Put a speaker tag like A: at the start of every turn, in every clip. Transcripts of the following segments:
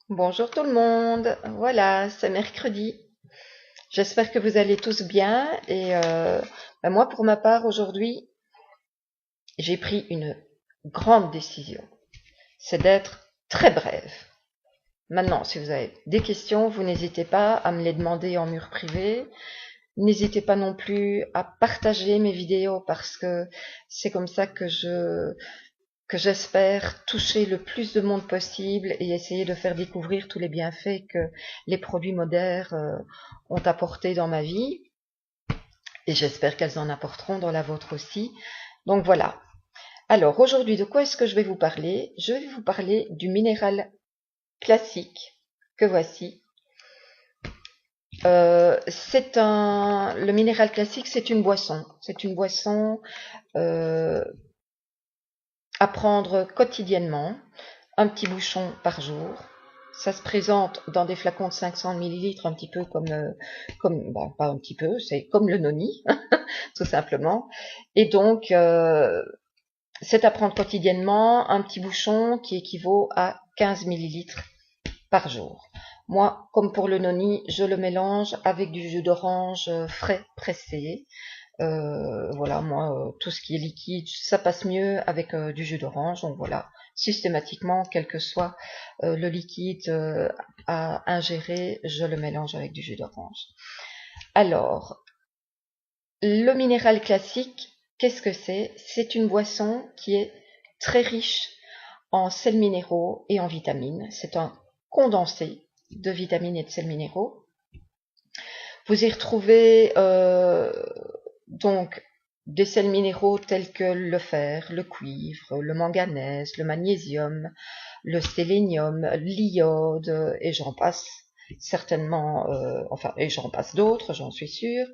A: Bonjour tout le monde, voilà, c'est mercredi. J'espère que vous allez tous bien et moi pour ma part aujourd'hui, j'ai pris une grande décision, c'est d'être très brève. Maintenant, si vous avez des questions, vous n'hésitez pas à me les demander en mur privé. N'hésitez pas non plus à partager mes vidéos parce que c'est comme ça que j'espère toucher le plus de monde possible et essayer de faire découvrir tous les bienfaits que les produits modernes ont apportés dans ma vie. Et j'espère qu'elles en apporteront dans la vôtre aussi. Donc voilà. Alors aujourd'hui, de quoi est-ce que je vais vous parler? Je vais vous parler du minéral classique que voici. Le minéral classique, c'est une boisson. C'est une boisson euh, à prendre quotidiennement, un petit bouchon par jour. Ça se présente dans des flacons de 500 millilitres, un petit peu pas un petit peu, c'est comme le noni, tout simplement. Et donc, c'est à prendre quotidiennement un petit bouchon qui équivaut à 15 millilitres par jour. Moi, comme pour le noni, je le mélange avec du jus d'orange frais pressé. Voilà, moi, tout ce qui est liquide, ça passe mieux avec du jus d'orange. Donc voilà, systématiquement, quel que soit le liquide à ingérer, je le mélange avec du jus d'orange. Alors, le minéral classique, qu'est-ce que c'est? C'est une boisson qui est très riche en sels minéraux et en vitamines. C'est un condensé de vitamines et de sels minéraux. Vous y retrouvez donc des sels minéraux tels que le fer, le cuivre, le manganèse, le magnésium, le sélénium, l'iode, et j'en passe certainement, et j'en passe d'autres, j'en suis sûre.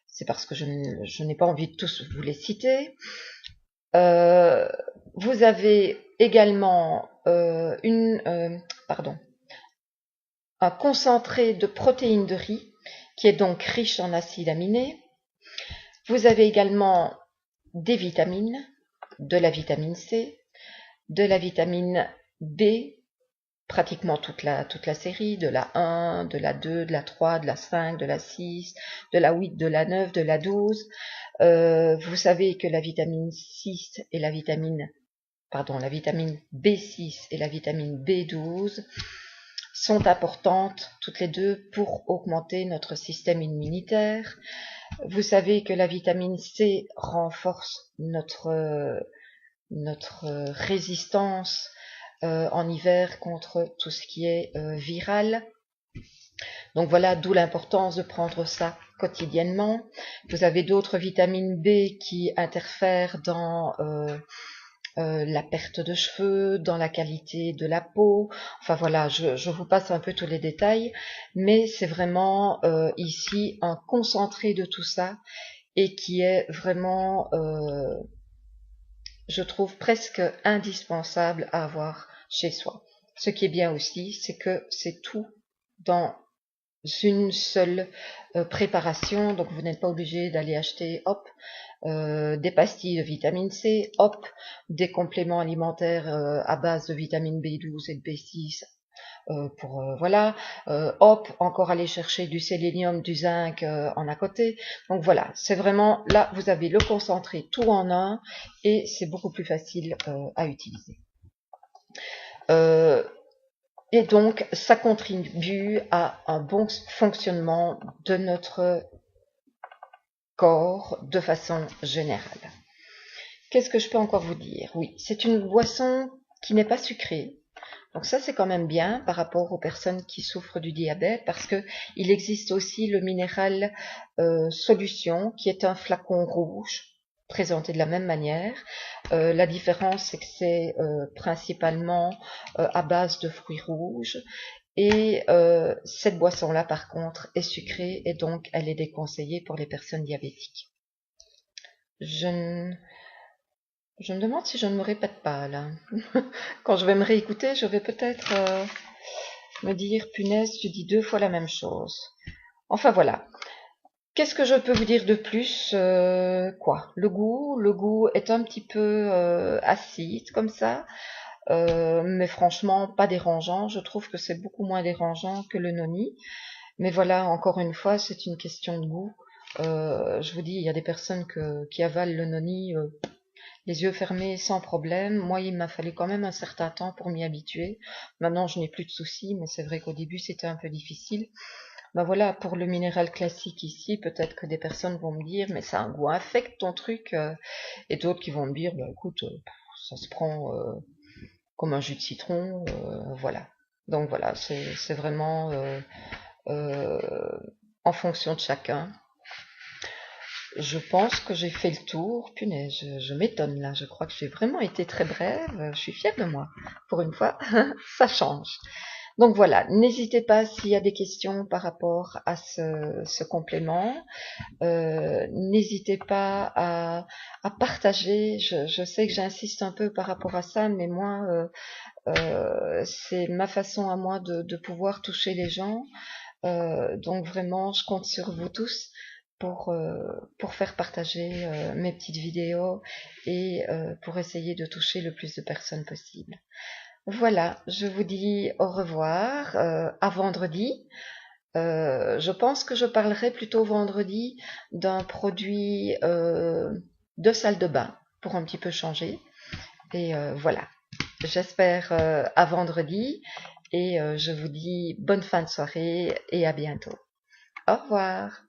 A: C'est parce que je n'ai pas envie de tous vous les citer. Euh, Vous avez également un concentré de protéines de riz qui est donc riche en acides aminés. Vous avez également des vitamines, de la vitamine C, de la vitamine B, pratiquement toute la série, de la 1, de la 2, de la 3, de la 5, de la 6, de la 8, de la 9, de la 12. Vous savez que la vitamine 6 et la vitamine B6 et la vitamine B12 sont importantes toutes les deux pour augmenter notre système immunitaire. Vous savez que la vitamine C renforce notre résistance en hiver contre tout ce qui est viral. Donc voilà, d'où l'importance de prendre ça quotidiennement. Vous avez d'autres vitamines B qui interfèrent dans la perte de cheveux, dans la qualité de la peau. Enfin voilà, je vous passe un peu tous les détails, mais c'est vraiment ici un concentré de tout ça et qui est vraiment, je trouve, presque indispensable à avoir chez soi. Ce qui est bien aussi, c'est que c'est tout dans une seule préparation, donc vous n'êtes pas obligé d'aller acheter, hop, des pastilles de vitamine C, hop, des compléments alimentaires à base de vitamine B12 et de B6 voilà, hop, encore aller chercher du sélénium, du zinc en à côté. Donc voilà, c'est vraiment là vous avez le concentré tout en un et c'est beaucoup plus facile à utiliser. Euh, et donc ça contribue à un bon fonctionnement de notre corps de façon générale. Qu'est-ce que je peux encore vous dire? Oui, c'est une boisson qui n'est pas sucrée. Donc ça, c'est quand même bien par rapport aux personnes qui souffrent du diabète parce que il existe aussi le minéral solution qui est un flacon rouge présenté de la même manière. La différence, c'est que c'est principalement à base de fruits rouges et cette boisson-là, par contre, est sucrée et donc elle est déconseillée pour les personnes diabétiques. Je Je me demande si je ne me répète pas là. Quand je vais me réécouter, je vais peut-être me dire, punaise, tu dis deux fois la même chose. Enfin voilà. Qu'est-ce que je peux vous dire de plus? Quoi? Le goût est un petit peu acide comme ça. mais franchement pas dérangeant. Je trouve que c'est beaucoup moins dérangeant que le noni. Mais voilà, encore une fois, c'est une question de goût. Je vous dis, il y a des personnes qui avalent le noni les yeux fermés sans problème. Moi, il m'a fallu quand même un certain temps pour m'y habituer. Maintenant, je n'ai plus de soucis, mais c'est vrai qu'au début, c'était un peu difficile. Ben voilà, pour le minéral classique ici, peut-être que des personnes vont me dire, mais ça a un goût infect ton truc, et d'autres qui vont me dire, bah écoute, ça se prend comme un jus de citron, voilà. Donc voilà, c'est vraiment euh, en fonction de chacun. Je pense que j'ai fait le tour. Punaise, je m'étonne là. Je crois que j'ai vraiment été très brève. Je suis fière de moi. Pour une fois, ça change. Donc voilà, n'hésitez pas s'il y a des questions par rapport à ce complément. N'hésitez pas à partager. Je sais que j'insiste un peu par rapport à ça, mais moi, c'est ma façon à moi de pouvoir toucher les gens. Donc vraiment, je compte sur vous tous pour, euh, pour faire partager mes petites vidéos et pour essayer de toucher le plus de personnes possible. Voilà, je vous dis au revoir, à vendredi. Je pense que je parlerai plutôt vendredi d'un produit de salle de bain pour un petit peu changer. Et voilà, j'espère à vendredi et je vous dis bonne fin de soirée et à bientôt. Au revoir.